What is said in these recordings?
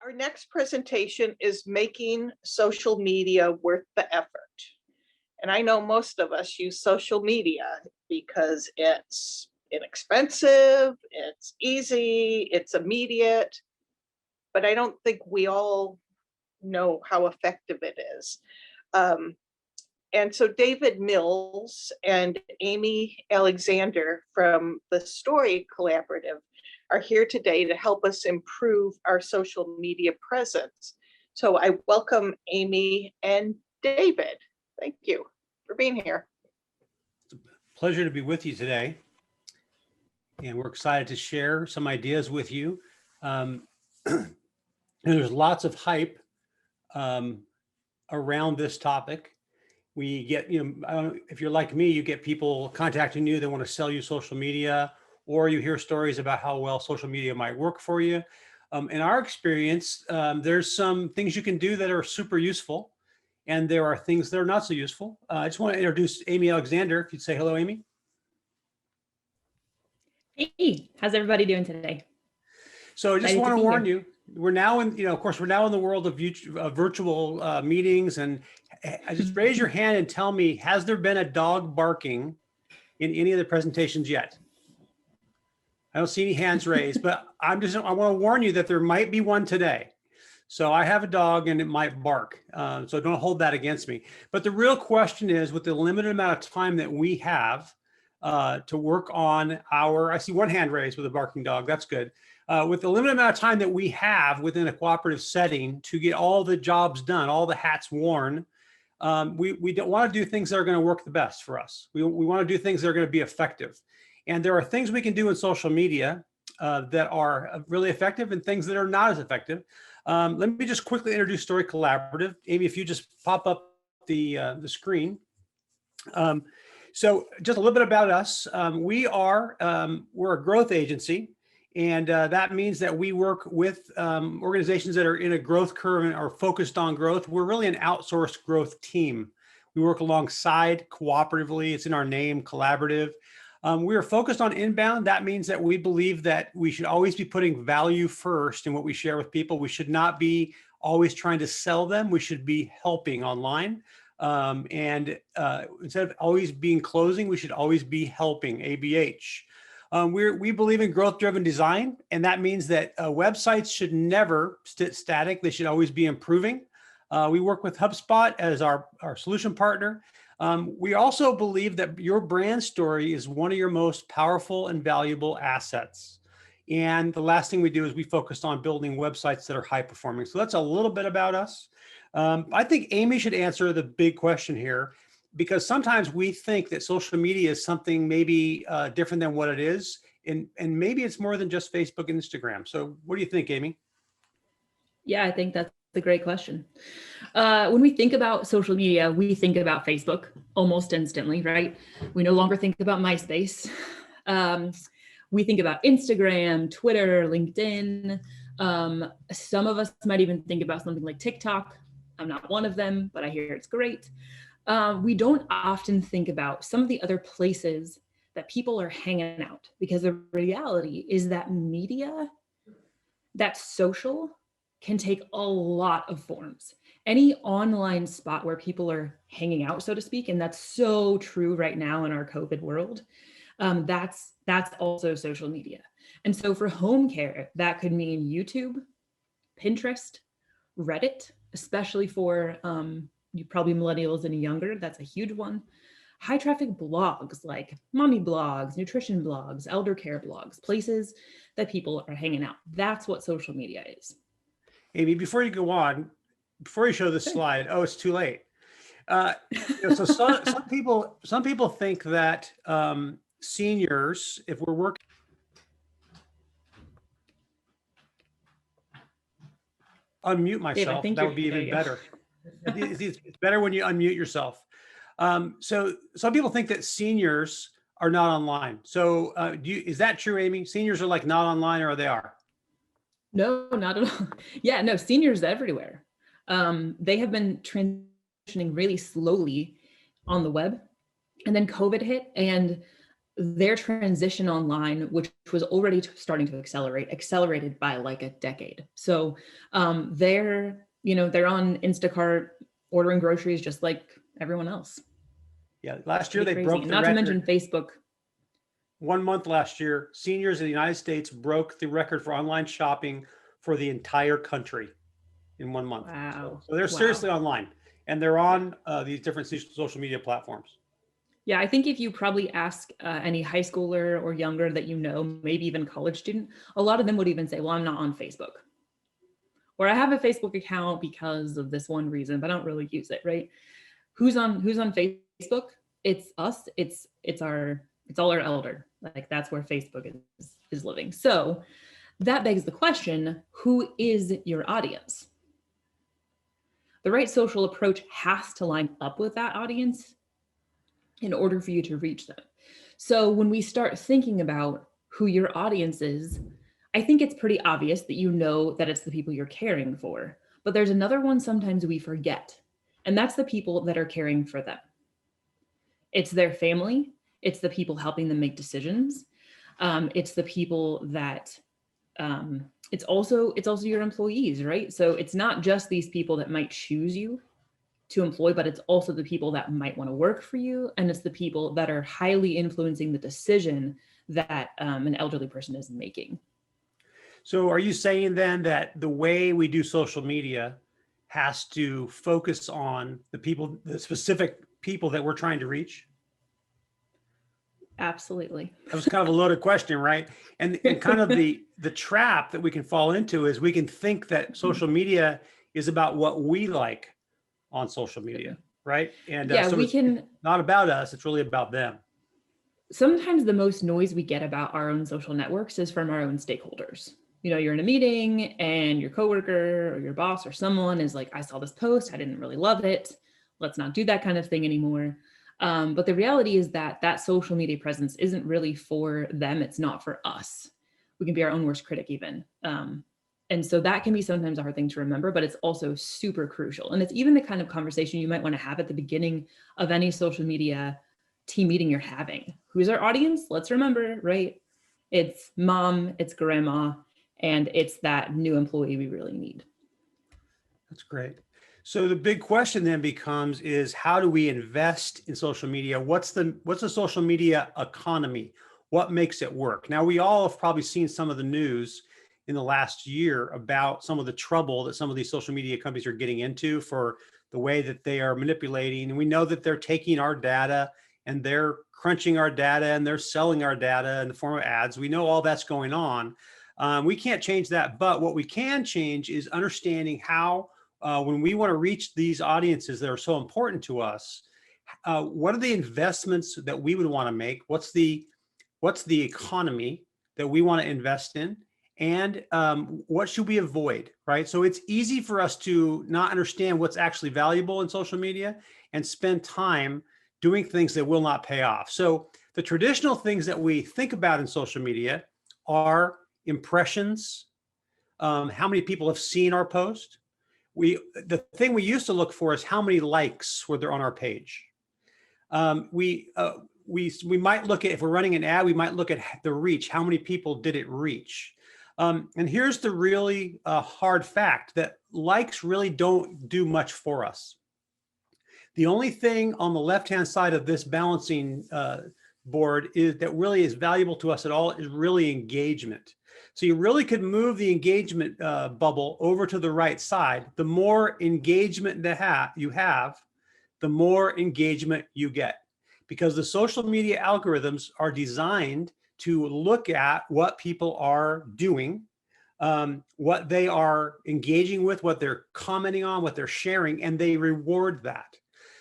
Our next presentation is making social media worth the effort. And I know most of us use social media because it's inexpensive, it's easy, it's immediate, but I don't think we all know how effective it is. And so David Mills and Amy Alexander from the Story Collaborative are here today to help us improve our social media presence. So I welcome Amy and David. Thank you for being here. It's a pleasure to be with you today. And we're excited to share some ideas with you. And there's lots of hype around this topic. We get, if you're like me, you get people contacting you, they want to sell you social media, or you hear stories about how well social media might work for you. In our experience, there's some things you can do that are super useful, and there are things that are not so useful. I just want to introduce Amy Alexander. If you'd say hello, Amy. Hey, how's everybody doing today? So I just want to warn you, we're now in, of course, we're now in the world of virtual meetings, and just raise your hand and tell me, has there been a dog barking in any of the presentations yet? I don't see any hands raised, but I want to warn you that there might be one today. So I have a dog and it might bark. So don't hold that against me. But the real question is, with the limited amount of time that we have to work on I see one hand raised with a barking dog. That's good. With the limited amount of time that we have within a cooperative setting to get all the jobs done, all the hats worn, we don't want to do things that are going to work the best for us. We want to do things that are going to be effective. And there are things we can do in social media that are really effective and things that are not as effective. Let me just quickly introduce Story Collaborative. Amy, if you just pop up the screen. So just a little bit about us. We're a growth agency, and that means that we work with organizations that are in a growth curve and are focused on growth. We're really an outsourced growth team. We work alongside cooperatively. It's in our name, collaborative. We are focused on inbound. That means that we believe that we should always be putting value first in what we share with people. We should not be always trying to sell them. We should be helping online. Instead of always being closing, we should always be helping, ABH. We believe in growth-driven design, and that means that websites should never sit static. They should always be improving. We work with HubSpot as our solution partner. We also believe that your brand story is one of your most powerful and valuable assets. And the last thing we do is we focus on building websites that are high performing. So that's a little bit about us. I think Amy should answer the big question here, because sometimes we think that social media is something maybe different than what it is. And maybe it's more than just Facebook and Instagram. So what do you think, Amy? Yeah, I think that's a great question. When we think about social media, we think about Facebook almost instantly, right? We no longer think about MySpace. We think about Instagram, Twitter, LinkedIn. Some of us might even think about something like TikTok. I'm not one of them, but I hear it's great. We don't often think about some of the other places that people are hanging out, because the reality is that media, that's social, can take a lot of forms. Any online spot where people are hanging out, so to speak, and that's so true right now in our COVID world, that's also social media. And so for home care, that could mean YouTube, Pinterest, Reddit, especially for you probably millennials and younger, that's a huge one. High traffic blogs like mommy blogs, nutrition blogs, elder care blogs, places that people are hanging out. That's what social media is. Amy, before you go on, before you show this slide, oh, it's too late. So some people think that seniors, if we're working, unmute myself, Dave, that would be even better. It's better when you unmute yourself. So some people think that seniors are not online. So is that true, Amy? Seniors are like not online, or they are? No, not at all. Yeah, no, seniors everywhere. They have been transitioning really slowly on the web, and then COVID hit, and their transition online, which was already starting to accelerated by like a decade. So they're on Instacart ordering groceries just like everyone else. Yeah, last year they Crazy. broke the Not record. to mention Facebook. 1 month last year, seniors in the United States broke the record for online shopping for the entire country in 1 month. Wow. So they're seriously online, and they're on these different social media platforms. Yeah, I think if you probably ask any high schooler or younger that you know, maybe even college student, a lot of them would even say, well, I'm not on Facebook. Or I have a Facebook account because of this one reason, but I don't really use it, right? Who's on Facebook? It's us. It's all our elder. Like that's where Facebook is living. So that begs the question, who is your audience? The right social approach has to line up with that audience in order for you to reach them. So when we start thinking about who your audience is, I think it's pretty obvious that you know that it's the people you're caring for. But there's another one sometimes we forget, and that's the people that are caring for them. It's their family. It's the people helping them make decisions. It's the people that it's also your employees, right? So it's not just these people that might choose you to employ, but it's also the people that might want to work for you. And it's the people that are highly influencing the decision that an elderly person is making. So are you saying then that the way we do social media has to focus on the specific people that we're trying to reach? Absolutely. That was kind of a loaded question, right? And kind of the trap that we can fall into is we can think that social media is about what we like on social media, right? And yeah, so it's not about us, it's really about them. Sometimes the most noise we get about our own social networks is from our own stakeholders. You're in a meeting and your coworker or your boss or someone is like, I saw this post, I didn't really love it. Let's not do that kind of thing anymore. But the reality is that social media presence isn't really for them. It's not for us. We can be our own worst critic even. And so that can be sometimes a hard thing to remember, but it's also super crucial. And it's even the kind of conversation you might want to have at the beginning of any social media team meeting you're having. Who's our audience? Let's remember, right? It's mom, it's grandma, and it's that new employee we really need. That's great. So the big question then becomes is how do we invest in social media? What's the social media economy? What makes it work? Now, we all have probably seen some of the news in the last year about some of the trouble that some of these social media companies are getting into for the way that they are manipulating. And we know that they're taking our data and they're crunching our data and they're selling our data in the form of ads. We know all that's going on. We can't change that, but what we can change is understanding how when we want to reach these audiences that are so important to us, what are the investments that we would want to make? What's the economy that we want to invest in? And what should we avoid, right? So it's easy for us to not understand what's actually valuable in social media and spend time doing things that will not pay off. So the traditional things that we think about in social media are impressions, how many people have seen our post. The thing we used to look for is how many likes were there on our page. We might look at, if we're running an ad, we might look at the reach. How many people did it reach? And here's the really hard fact that likes really don't do much for us. The only thing on the left-hand side of this balancing board that really is valuable to us at all is really engagement. So you really could move the engagement bubble over to the right side. The more engagement that you have, the more engagement you get, because the social media algorithms are designed to look at what people are doing, what they are engaging with, what they're commenting on, what they're sharing, and they reward that.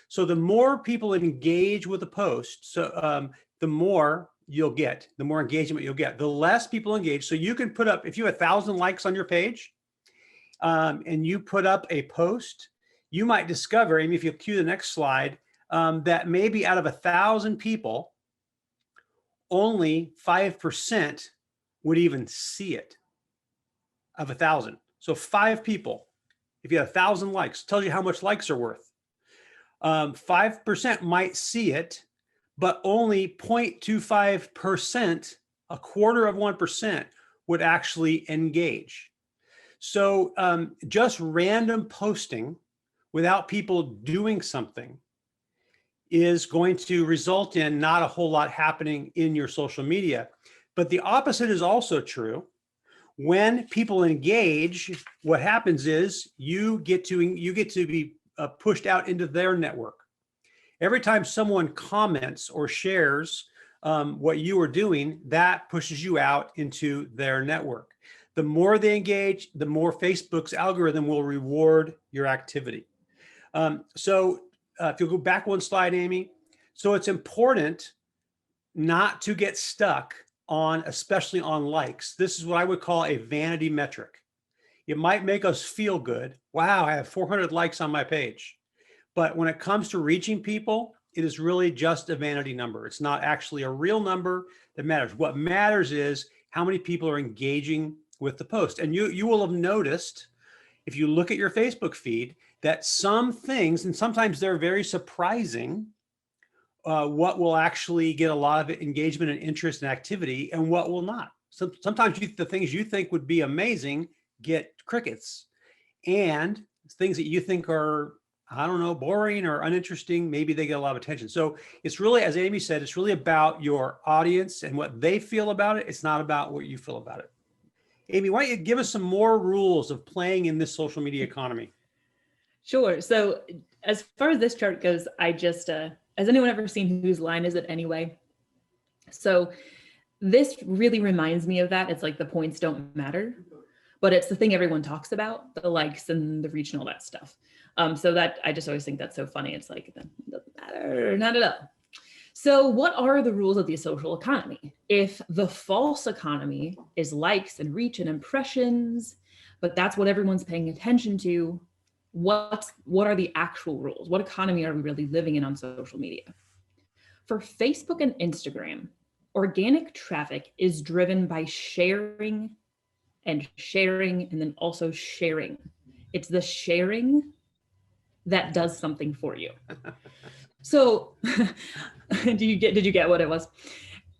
So the more people engage with a post, the more you'll get, the more engagement you'll get. The less people engage, so you can put up, if you have 1,000 likes on your page, and you put up a post, you might discover, and if you cue the next slide, that maybe out of 1,000 people, only 5% would even see it of 1,000. So 5 people, if you have 1,000 likes, tells you how much likes are worth. 5% might see it, but only 0.25%, a quarter of 1%, would actually engage. So just random posting without people doing something is going to result in not a whole lot happening in your social media. But the opposite is also true. When people engage, what happens is you get to be pushed out into their network. Every time someone comments or shares what you are doing, that pushes you out into their network. The more they engage, the more Facebook's algorithm will reward your activity. So if you go back one slide, Amy. So it's important not to get stuck on, especially on likes. This is what I would call a vanity metric. It might make us feel good. Wow, I have 400 likes on my page. But when it comes to reaching people, it is really just a vanity number. It's not actually a real number that matters. What matters is how many people are engaging with the post. And you will have noticed, if you look at your Facebook feed, that some things, and sometimes they're very surprising, what will actually get a lot of engagement and interest and activity and what will not. So sometimes the things you think would be amazing get crickets, and things that you think are, I don't know, boring or uninteresting, maybe they get a lot of attention. So it's really, as Amy said, it's really about your audience and what they feel about it. It's not about what you feel about it. Amy, why don't you give us some more rules of playing in this social media economy? Sure. So as far as this chart goes, I just, has anyone ever seen Whose Line Is It Anyway? So this really reminds me of that. It's like the points don't matter, but it's the thing everyone talks about, the likes and the reach and all that stuff. So that, I just always think that's so funny. It's like, it doesn't matter, not at all. So what are the rules of the social economy? If the false economy is likes and reach and impressions, but that's what everyone's paying attention to, what are the actual rules? What economy are we really living in on social media? For Facebook and Instagram, organic traffic is driven by sharing and then also sharing. It's the sharing that does something for you. So did you get what it was?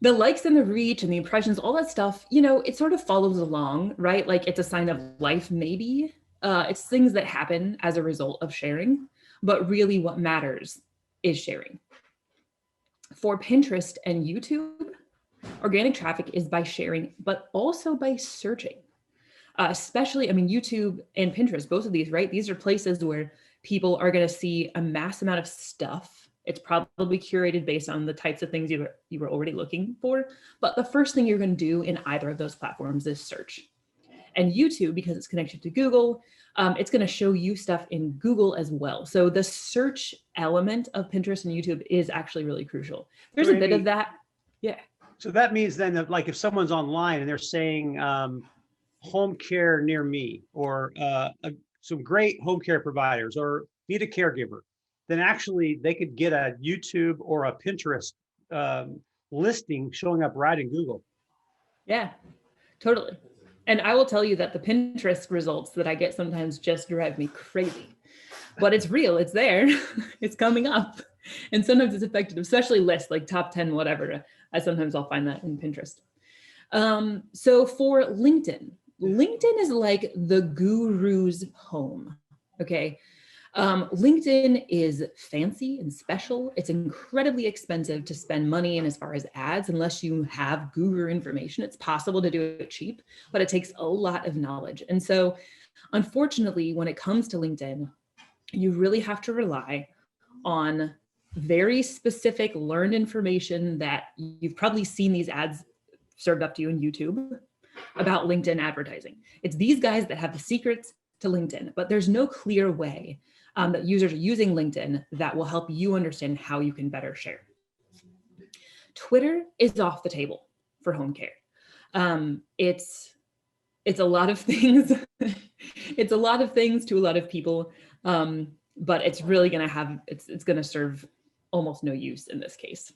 The likes and the reach and the impressions, all that stuff, you know, it sort of follows along, right? Like it's a sign of life, maybe. It's things that happen as a result of sharing, but really what matters is sharing. For Pinterest and YouTube, organic traffic is by sharing, but also by searching. Especially, I mean, YouTube and Pinterest, both of these, right? These are places where people are going to see a mass amount of stuff. It's probably curated based on the types of things you were already looking for. But the first thing you're going to do in either of those platforms is search. And YouTube, because it's connected to Google, it's going to show you stuff in Google as well. So the search element of Pinterest and YouTube is actually really crucial. There's a bit of that. Yeah. So that means then that, like, if someone's online and they're saying home care near me, or some great home care providers, or need a caregiver, then actually they could get a YouTube or a Pinterest listing showing up right in Google. Yeah, totally. And I will tell you that the Pinterest results that I get sometimes just drive me crazy, but it's real, it's there, it's coming up. And sometimes it's effective, especially lists like top 10, whatever. Sometimes I'll find that in Pinterest. So for LinkedIn is like the guru's home. Okay. LinkedIn is fancy and special. It's incredibly expensive to spend money in as far as ads, unless you have guru information. It's possible to do it cheap, but it takes a lot of knowledge. And so unfortunately, when it comes to LinkedIn, you really have to rely on very specific learned information that you've probably seen these ads served up to you in YouTube about LinkedIn advertising. It's these guys that have the secrets to LinkedIn, but there's no clear way that users are using LinkedIn that will help you understand how you can better share. Twitter is off the table for home care. It's a lot of things. It's a lot of things to a lot of people, but it's really going to have, it's going to serve almost no use in this case.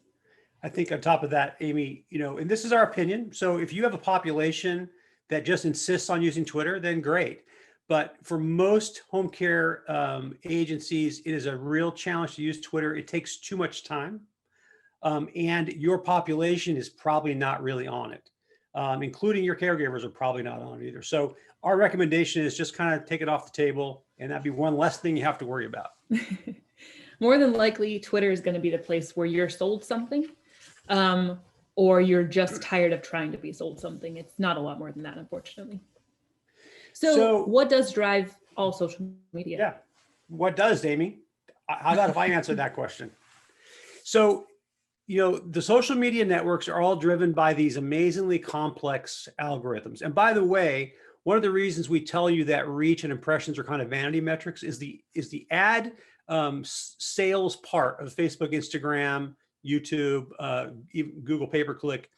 I think on top of that, Amy, you know, and this is our opinion. So if you have a population that just insists on using Twitter, then great. But for most home care agencies, it is a real challenge to use Twitter. It takes too much time. and your population is probably not really on it, including your caregivers are probably not on it either. So our recommendation is just kind of take it off the table, and that'd be one less thing you have to worry about. More than likely, Twitter is going to be the place where you're sold something, or you're just tired of trying to be sold something. It's not a lot more than that, unfortunately. So what does drive all social media? Yeah. What does, Amy? How about if I answer that question? So, the social media networks are all driven by these amazingly complex algorithms. And by the way, one of the reasons we tell you that reach and impressions are kind of vanity metrics is the ad sales part of Facebook, Instagram, YouTube, even Google pay-per-click.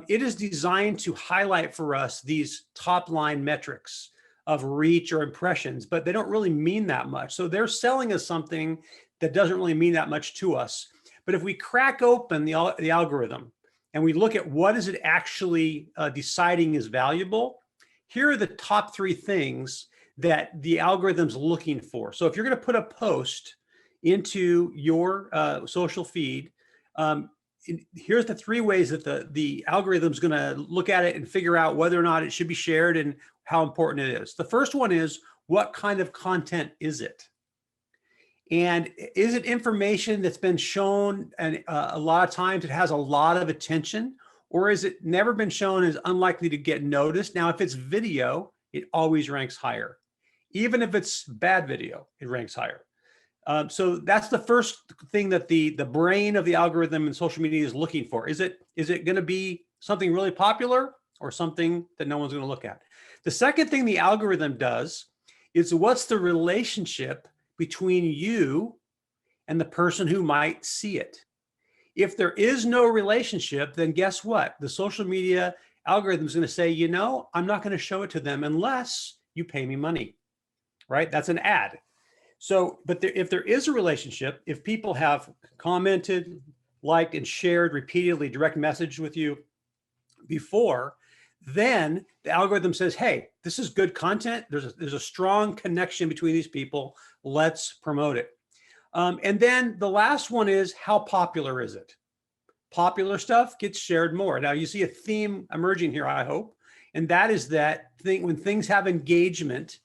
It is designed to highlight for us these top line metrics of reach or impressions, but they don't really mean that much. So they're selling us something that doesn't really mean that much to us. But if we crack open the algorithm and we look at what is it actually deciding is valuable, here are the top 3 things that the algorithm's looking for. So if you're going to put a post into your social feed, here's the 3 ways that the algorithm's going to look at it and figure out whether or not it should be shared and how important it is. The first one is, what kind of content is it? And is it information that's been shown and a lot of times it has a lot of attention, or is it never been shown and is unlikely to get noticed? Now, if it's video, it always ranks higher. Even if it's bad video, it ranks higher. So that's the first thing that the brain of the algorithm in social media is looking for. Is it going to be something really popular or something that no one's going to look at? The second thing the algorithm does is, what's the relationship between you and the person who might see it? If there is no relationship, then guess what? The social media algorithm is going to say, I'm not going to show it to them unless you pay me money, right? That's an ad. So, but if there is a relationship, if people have commented, liked, and shared repeatedly direct message with you before, then the algorithm says, hey, this is good content. There's a strong connection between these people. Let's promote it. And then the last one is, how popular is it? Popular stuff gets shared more. Now you see a theme emerging here, I hope, and that is that when things have engagement,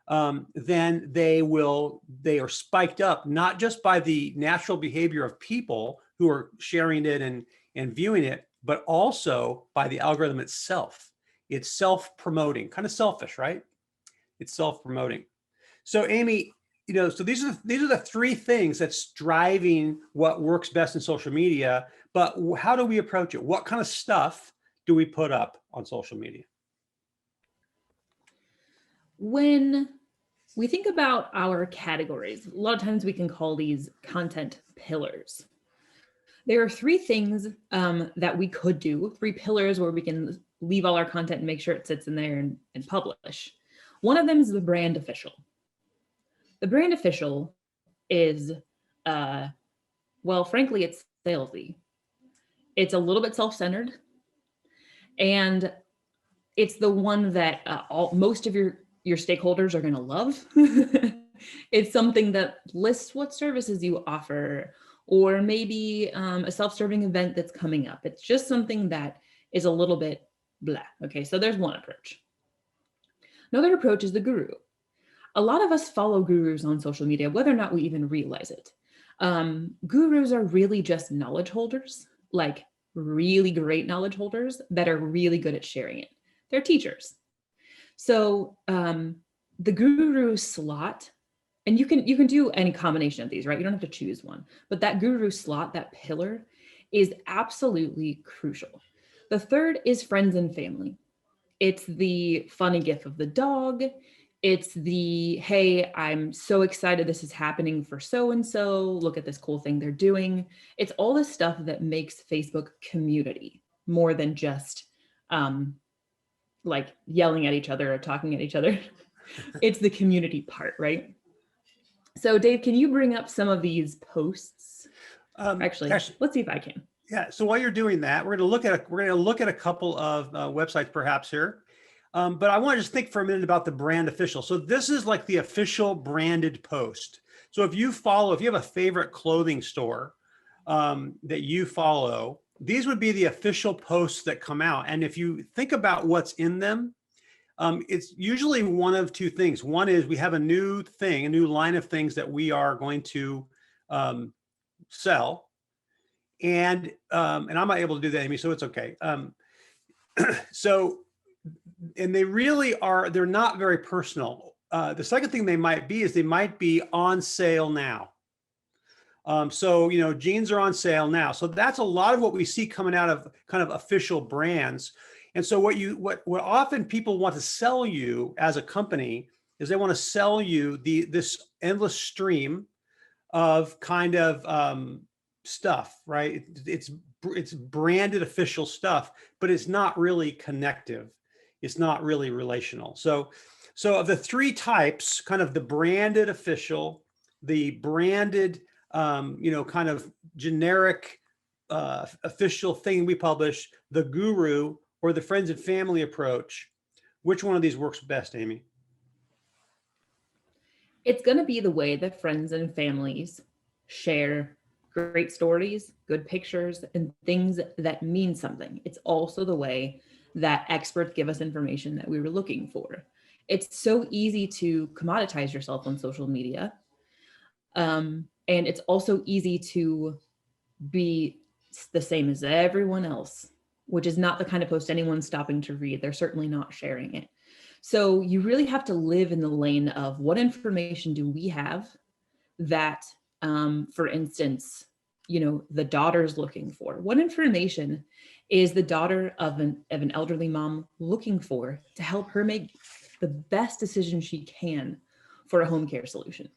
then they are spiked up, not just by the natural behavior of people who are sharing it and viewing it, but also by the algorithm itself. It's self-promoting, kind of selfish, right? It's self-promoting. So Amy, so these are the 3 things that's driving what works best in social media. But how do we approach it? What kind of stuff do we put up on social media? When we think about our categories, a lot of times we can call these content pillars. There are 3 things that we could do, 3 pillars where we can leave all our content and make sure it sits in there and publish. One of them is the brand official. The brand official is, frankly, it's salesy. It's a little bit self-centered, and it's the one that most of your stakeholders are going to love. It's something that lists what services you offer, or maybe a self-serving event that's coming up. It's just something that is a little bit blah. Okay, so there's one approach. Another approach is the guru. A lot of us follow gurus on social media, whether or not we even realize it. Gurus are really just knowledge holders, like really great knowledge holders that are really good at sharing it. They're teachers. So the guru slot, and you can do any combination of these, right? You don't have to choose one, but that guru slot, that pillar, is absolutely crucial. The third is friends and family. It's the funny gif of the dog. It's the, hey, I'm so excited this is happening for so-and-so. Look at this cool thing they're doing. It's all the stuff that makes Facebook community more than just like yelling at each other or talking at each other. It's the community part, right? So Dave, can you bring up some of these posts? Actually, let's see if I can. Yeah. So while you're doing that, we're going to look at a couple of websites perhaps here. But I want to just think for a minute about the brand official. So this is like the official branded post. So if you have a favorite clothing store, that you follow, these would be the official posts that come out. And if you think about what's in them, it's usually one of two things. One is we have a new thing, a new line of things that we are going to sell. And I'm not able to do that, Amy, so it's okay. So, and they really are, they're not very personal. The second thing they might be is they might be on sale now. So, jeans are on sale now. So that's a lot of what we see coming out of kind of official brands. And so what often people want to sell you as a company is they want to sell you this endless stream of kind of stuff, right? It's branded official stuff, but it's not really connective. It's not really relational. So of the three types, kind of the branded official, the branded, kind of generic official thing we publish, the guru, or the friends and family approach, which one of these works best, Amy? It's going to be the way that friends and families share great stories, good pictures, and things that mean something. It's also the way that experts give us information that we were looking for. It's so easy to commoditize yourself on social media. And it's also easy to be the same as everyone else, which is not the kind of post anyone's stopping to read. They're certainly not sharing it. So you really have to live in the lane of what information do we have that, for instance, the daughter's looking for. What information is the daughter of an elderly mom looking for to help her make the best decision she can for a home care solution?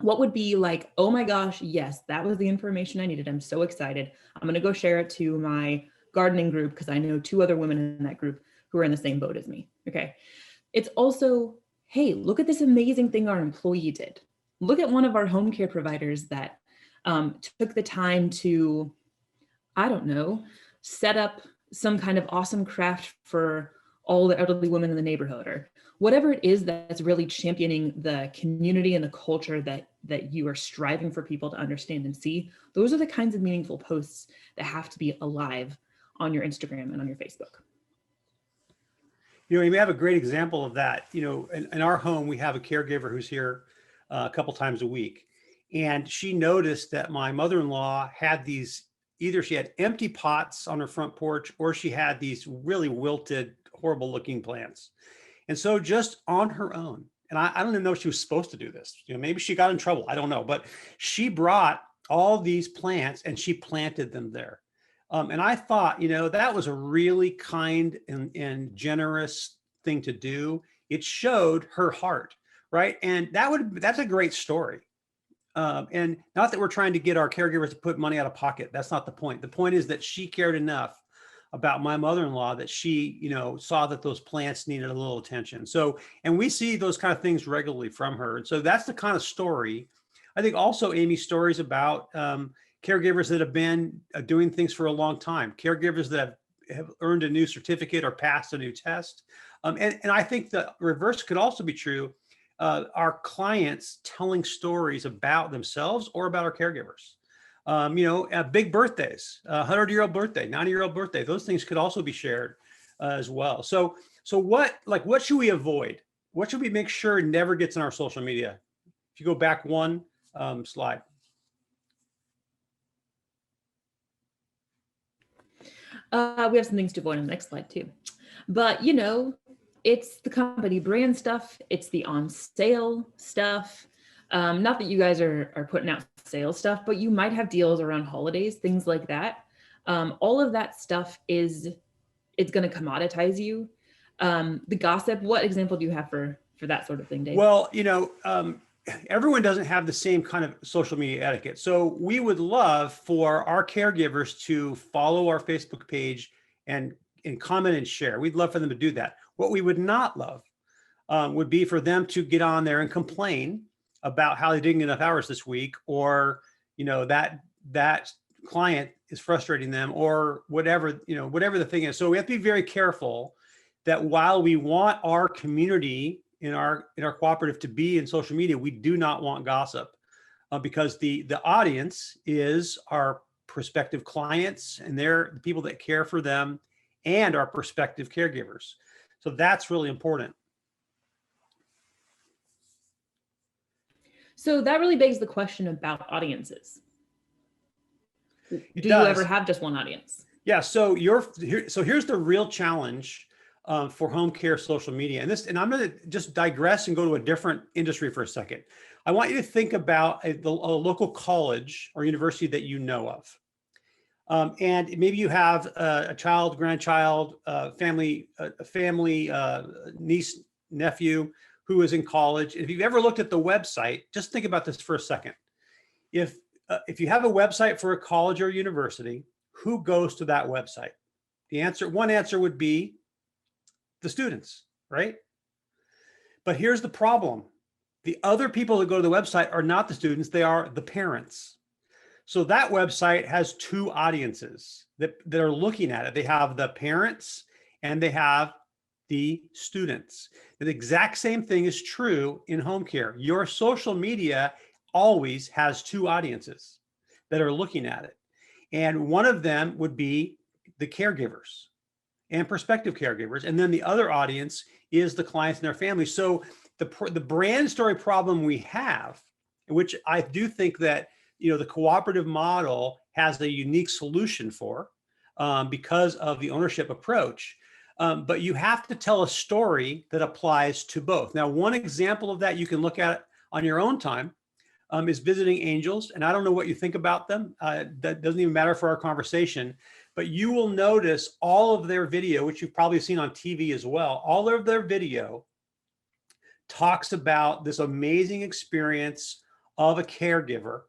What would be like, oh my gosh, yes, that was the information I needed. I'm so excited. I'm going to go share it to my gardening group because I know 2 other women in that group who are in the same boat as me. Okay. It's also, hey, look at this amazing thing our employee did. Look at one of our home care providers that took the time to, I don't know, set up some kind of awesome craft for all the elderly women in the neighborhood, or whatever it is that's really championing the community and the culture that you are striving for people to understand and see. Those are the kinds of meaningful posts that have to be alive on your Instagram and on your Facebook. We have a great example of that. In our home, we have a caregiver who's here a couple times a week. And she noticed that my mother-in-law had either she had empty pots on her front porch, or she had these really wilted, horrible looking plants. And so just on her own, and I don't even know if she was supposed to do this, maybe she got in trouble, I don't know, but she brought all these plants and she planted them there. And I thought, that was a really kind and generous thing to do. It showed her heart, right? And that's a great story. And not that we're trying to get our caregivers to put money out of pocket. That's not the point. The point is that she cared enough about my mother-in-law that she, saw that those plants needed a little attention. So, and we see those kind of things regularly from her. And so that's the kind of story. I think also, Amy, stories about caregivers that have been doing things for a long time, caregivers that have earned a new certificate or passed a new test. And I think the reverse could also be true. Our clients telling stories about themselves or about our caregivers. Big birthdays, 100-year-old birthday, 90-year-old birthday, those things could also be shared as well. So what should we avoid? What should we make sure never gets in our social media? If you go back one slide. We have some things to avoid on the next slide too. But, it's the company brand stuff. It's the on sale stuff. Not that you guys are putting out sales stuff, but you might have deals around holidays, things like that. All of that stuff it's going to commoditize you. The gossip, what example do you have for that sort of thing, Dave? Well, everyone doesn't have the same kind of social media etiquette. So we would love for our caregivers to follow our Facebook page and comment and share. We'd love for them to do that. What we would not love would be for them to get on there and complain about how they didn't get enough hours this week, or, that client is frustrating them, or whatever the thing is. So we have to be very careful that while we want our community in our cooperative to be in social media, we do not want gossip. because the audience is our prospective clients, and they're the people that care for them, and our prospective caregivers. So that's really important. So that really begs the question about audiences. Do you ever have just one audience? Yeah. So here's the real challenge for home care social media, and I'm going to just digress and go to a different industry for a second. I want you to think about a local college or university that you know of. And maybe you have a child, grandchild, family, niece, nephew who is in college. If you've ever looked at the website, just think about this for a second. If you have a website for a college or university, who goes to that website? One answer would be the students, right? But here's the problem. The other people that go to the website are not the students, they are the parents. So that website has two audiences that are looking at it. They have the parents and they have the students. The exact same thing is true in home care. Your social media always has two audiences that are looking at it. And one of them would be the caregivers and prospective caregivers. And then the other audience is the clients and their families. So the brand story problem we have, which I do think that the cooperative model has a unique solution for because of the ownership approach. But you have to tell a story that applies to both. Now, one example of that you can look at on your own time is visiting angels. And I don't know what you think about them. That doesn't even matter for our conversation. But you will notice all of their video, which you've probably seen on TV as well, all of their video talks about this amazing experience of a caregiver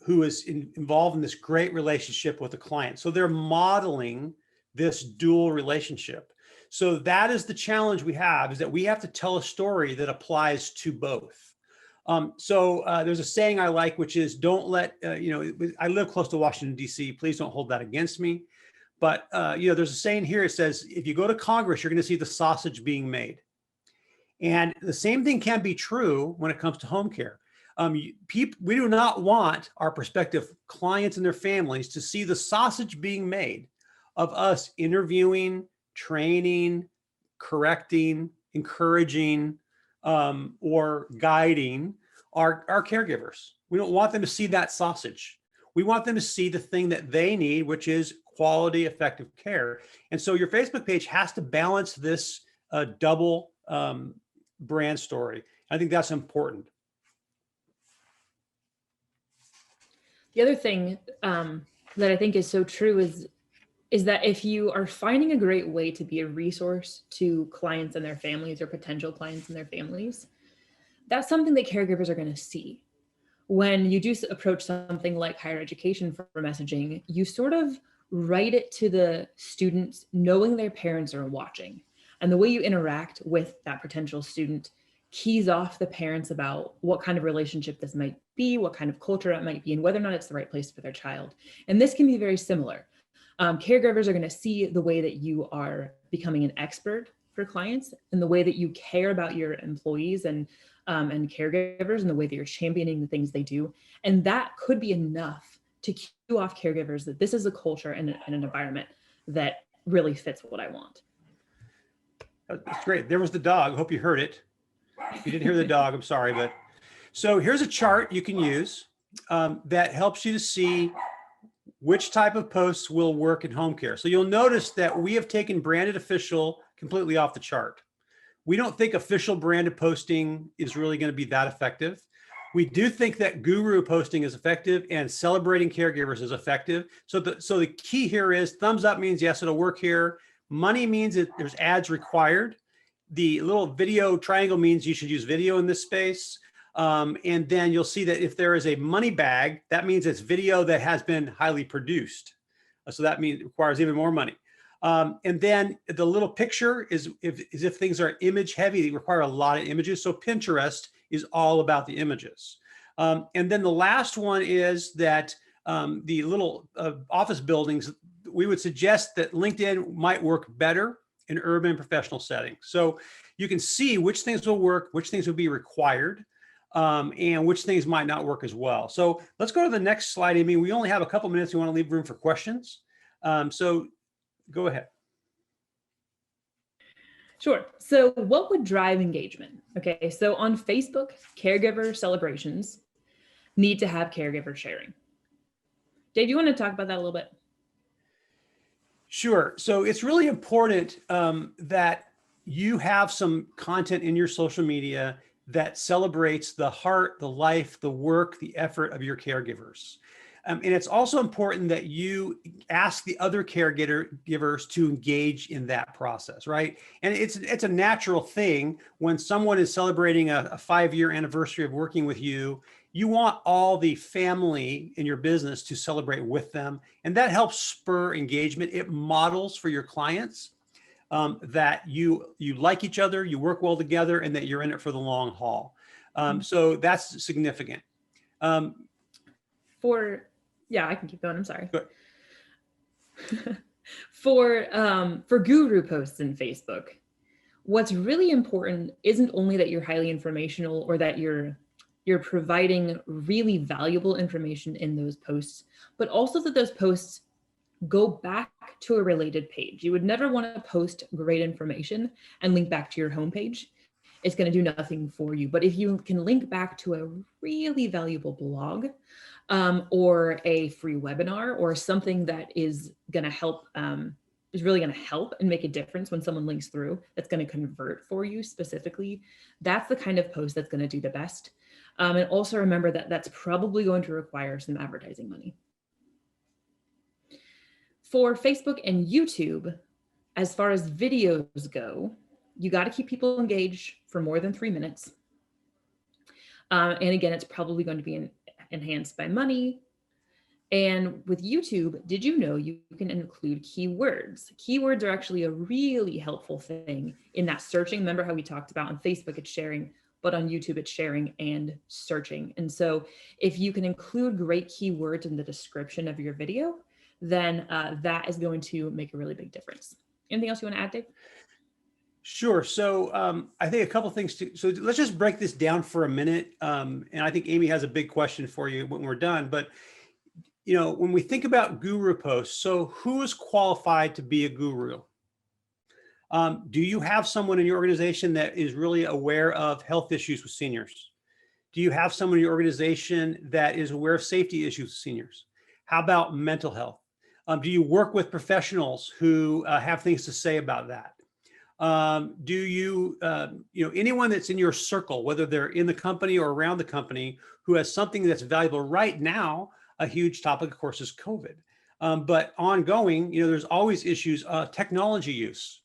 who is involved in this great relationship with a client. So they're modeling this dual relationship. So that is the challenge we have, is that we have to tell a story that applies to both. So there's a saying I like, which is don't let, I live close to Washington, D.C. Please don't hold that against me. But, there's a saying here, it says, if you go to Congress, you're going to see the sausage being made. And the same thing can be true when it comes to home care. We do not want our prospective clients and their families to see the sausage being made of us interviewing, training, correcting, encouraging, or guiding our caregivers. We don't want them to see that sausage. We want them to see the thing that they need, which is quality, effective care. And so your Facebook page has to balance this double brand story. I think that's important. The other thing that I think is so true is that if you are finding a great way to be a resource to clients and their families, or potential clients and their families, that's something that caregivers are going to see. When you do approach something like higher education for messaging, you sort of write it to the students knowing their parents are watching. And the way you interact with that potential student keys off the parents about what kind of relationship this might be, what kind of culture it might be, and whether or not it's the right place for their child. And this can be very similar. Caregivers are going to see the way that you are becoming an expert for clients, and the way that you care about your employees and caregivers, and the way that you're championing the things they do. And that could be enough to cue off caregivers that this is a culture and an environment that really fits what I want. That's great. There was the dog. Hope you heard it. If you didn't hear the dog, I'm sorry. But so here's a chart you can use that helps you to see which type of posts will work in home care. So you'll notice that we have taken branded official completely off the chart. We don't think official branded posting is really going to be that effective. We do think that guru posting is effective and celebrating caregivers is effective. So the key here is thumbs up means yes, it'll work here. Money means that there's ads required. The little video triangle means you should use video in this space. And then you'll see that if there is a money bag, that means it's video that has been highly produced. So that means it requires even more money. And then the little picture is if things are image heavy, they require a lot of images. So Pinterest is all about the images. And then the last one is that the little office buildings, we would suggest that LinkedIn might work better in urban professional settings. So you can see which things will work, which things will be required. and which things might not work as well. So let's go to the next slide, Amy. We only have a couple minutes. We want to leave room for questions. So go ahead. Sure. So what would drive engagement? Okay, so on Facebook, caregiver celebrations need to have caregiver sharing. Dave, you want to talk about that a little bit? Sure. So it's really important that you have some content in your social media that celebrates the heart, the life, the work, the effort of your caregivers. And it's also important that you ask the other caregivers to engage in that process, right? And it's a natural thing when someone is celebrating a 5-year anniversary of working with you. You want all the family in your business to celebrate with them, and that helps spur engagement. It models for your clients that you like each other, you work well together, and that you're in it for the long haul. So that's significant. Yeah, I can keep going. I'm sorry. For guru posts in Facebook, what's really important isn't only that you're highly informational or that you're providing really valuable information in those posts, but also that those posts go back to a related page. You would never want to post great information and link back to your homepage. It's going to do nothing for you. But if you can link back to a really valuable blog or a free webinar or something that is going to help, is really going to help and make a difference when someone links through, that's going to convert for you specifically, that's the kind of post that's going to do the best. And also remember that that's probably going to require some advertising money. For Facebook and YouTube, as far as videos go, you got to keep people engaged for more than 3 minutes. And again, it's probably going to be enhanced by money. And with YouTube, did you know you can include keywords? Keywords are actually a really helpful thing in that searching. Remember how we talked about on Facebook, it's sharing, but on YouTube, it's sharing and searching. And so if you can include great keywords in the description of your video, then that is going to make a really big difference. Anything else you want to add, Dave? Sure. So I think a couple of things so let's just break this down for a minute. And I think Amy has a big question for you when we're done. But you know, when we think about guru posts, so who is qualified to be a guru? Do you have someone in your organization that is really aware of health issues with seniors? Do you have someone in your organization that is aware of safety issues with seniors? How about mental health? Do you work with professionals who have things to say about that? Do you, anyone that's in your circle, whether they're in the company or around the company, who has something that's valuable right now? A huge topic, of course, is COVID. But ongoing, there's always issues, technology use.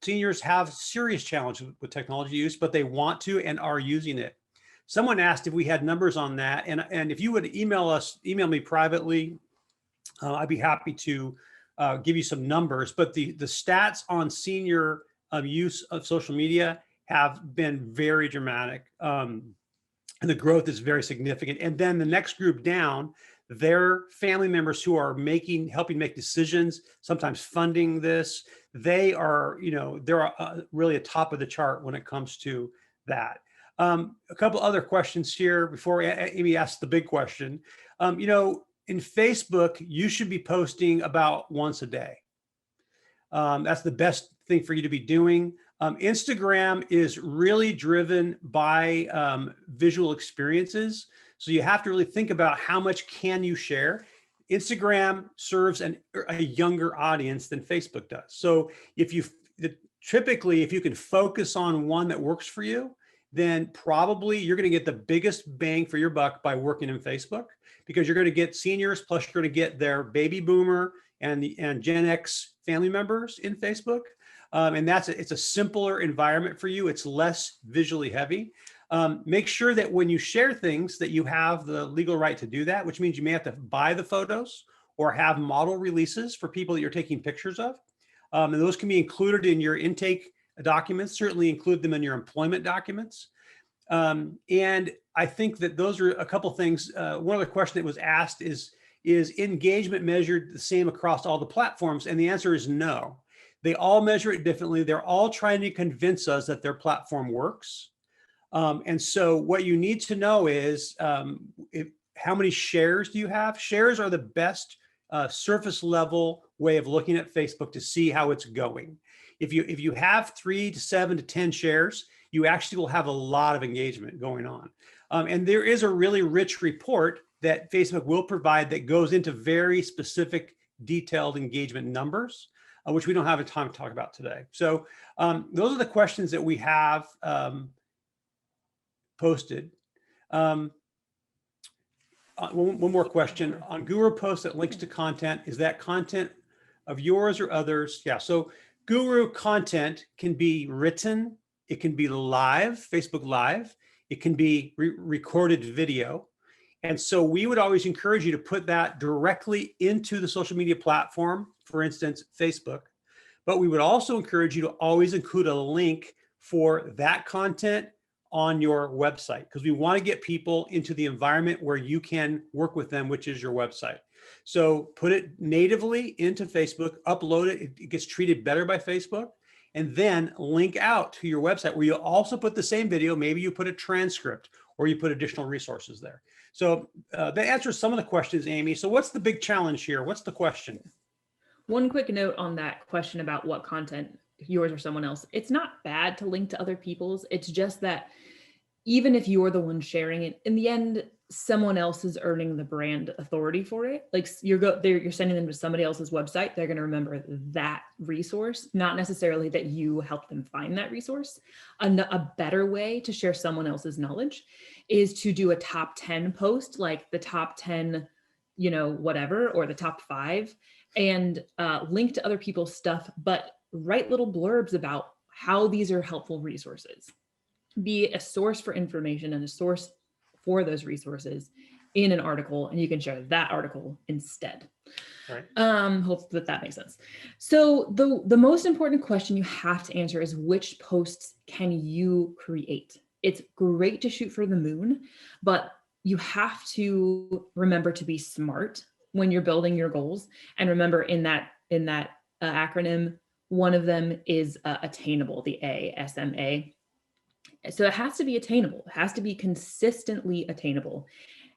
Seniors have serious challenges with technology use, but they want to and are using it. Someone asked if we had numbers on that. And if you would email me privately, I'd be happy to give you some numbers. But the stats on senior use of social media have been very dramatic. And the growth is very significant. And then the next group down, their family members who are helping make decisions, sometimes funding this, they are, they're really at top of the chart when it comes to that. A couple other questions here before Amy asks the big question. In Facebook, you should be posting about once a day. That's the best thing for you to be doing. Instagram is really driven by visual experiences. So you have to really think about how much can you share. Instagram serves a younger audience than Facebook does. So typically, if you can focus on one that works for you, then probably you're going to get the biggest bang for your buck by working in Facebook, because you're going to get seniors, plus you're going to get their baby boomer and Gen X family members in Facebook. And it's a simpler environment for you. It's less visually heavy. Make sure that when you share things that you have the legal right to do that, which means you may have to buy the photos or have model releases for people that you're taking pictures of. And those can be included in your intake documents, certainly include them in your employment documents. And I think that those are a couple things. One other question that was asked is engagement measured the same across all the platforms? And the answer is no. They all measure it differently. They're all trying to convince us that their platform works. And so what you need to know is how many shares do you have? Shares are the best surface level way of looking at Facebook to see how it's going. If you have 3 to 7 to 10 shares, you actually will have a lot of engagement going on. And there is a really rich report that Facebook will provide that goes into very specific, detailed engagement numbers, which we don't have time to talk about today. So those are the questions that we have posted. One more question on Guru posts that links to content. Is that content of yours or others? Yeah, so Guru content can be written, it can be live, Facebook Live, it can be recorded video. And so we would always encourage you to put that directly into the social media platform, for instance, Facebook. But we would also encourage you to always include a link for that content on your website, because we want to get people into the environment where you can work with them, which is your website. So put it natively into Facebook, upload it, it gets treated better by Facebook, and then link out to your website where you'll also put the same video. Maybe you put a transcript or you put additional resources there. So that answers some of the questions, Amy. So what's the big challenge here? What's the question? One quick note on that question about what content, yours or someone else. It's not bad to link to other people's. It's just that even if you're the one sharing it, in the end, someone else is earning the brand authority for it. Like you're sending them to somebody else's website. They're going to remember that resource, not necessarily that you help them find that resource. A better way to share someone else's knowledge is to do a top 10 post, like the top 10, whatever, or the top 5, and link to other people's stuff, but write little blurbs about how these are helpful resources. Be a source for information and a source for those resources in an article, and you can share that article instead. Right. Hope that makes sense. So the most important question you have to answer is, which posts can you create? It's great to shoot for the moon, but you have to remember to be smart when you're building your goals. And remember, in that acronym, one of them is attainable, the A, SMA. So it has to be attainable. It has to be consistently attainable,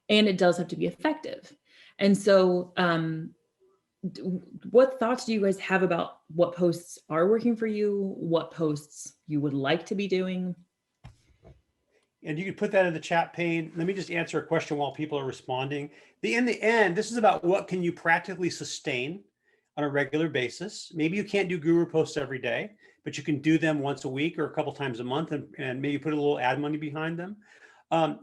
and it does have to be effective. And so what thoughts do you guys have about what posts are working for you? What posts you would like to be doing? And you can put that in the chat pane. Let me just answer a question while people are responding. In the end, this is about what can you practically sustain on a regular basis. Maybe you can't do Guru posts every day, but you can do them once a week or a couple times a month, and maybe put a little ad money behind them.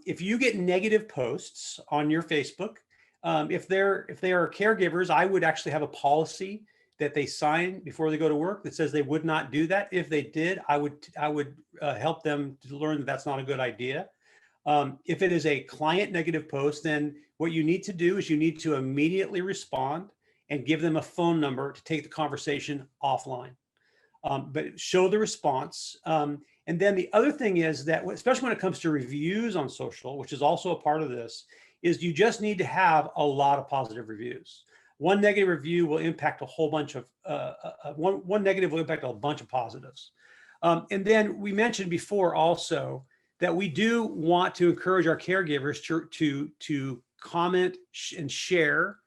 If you get negative posts on your Facebook, if they are caregivers, I would actually have a policy that they sign before they go to work that says they would not do that. If they did, I would help them to learn that that's not a good idea. If it is a client negative post, then what you need to do is you need to immediately respond and give them a phone number to take the conversation offline. But show the response. And then the other thing is that, especially when it comes to reviews on social, which is also a part of this, is you just need to have a lot of positive reviews. One negative review will impact a whole bunch of, one negative will impact a bunch of positives. And then we mentioned before also that we do want to encourage our caregivers to comment and share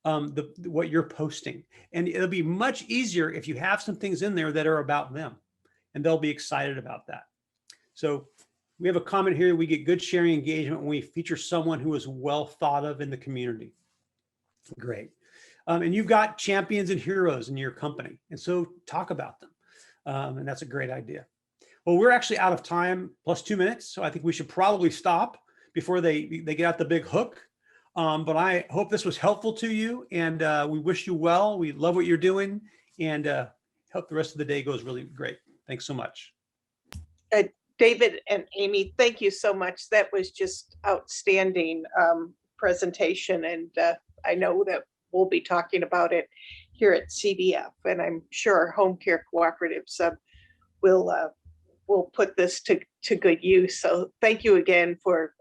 what you're posting. And it'll be much easier if you have some things in there that are about them, and they'll be excited about that. So we have a comment here: we get good sharing engagement when we feature someone who is well thought of in the community. Great. And you've got champions and heroes in your company, and so talk about them. And that's a great idea. Well, we're actually out of time, plus 2 minutes. So I think we should probably stop before they get out the big hook. But I hope this was helpful to you, and we wish you well. We love what you're doing, and hope the rest of the day goes really great. Thanks so much. David and Amy, thank you so much. That was just outstanding presentation, and I know that we'll be talking about it here at CDF, and I'm sure our home care cooperatives will put this to good use. So thank you again for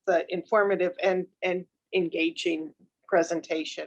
the informative and engaging presentation.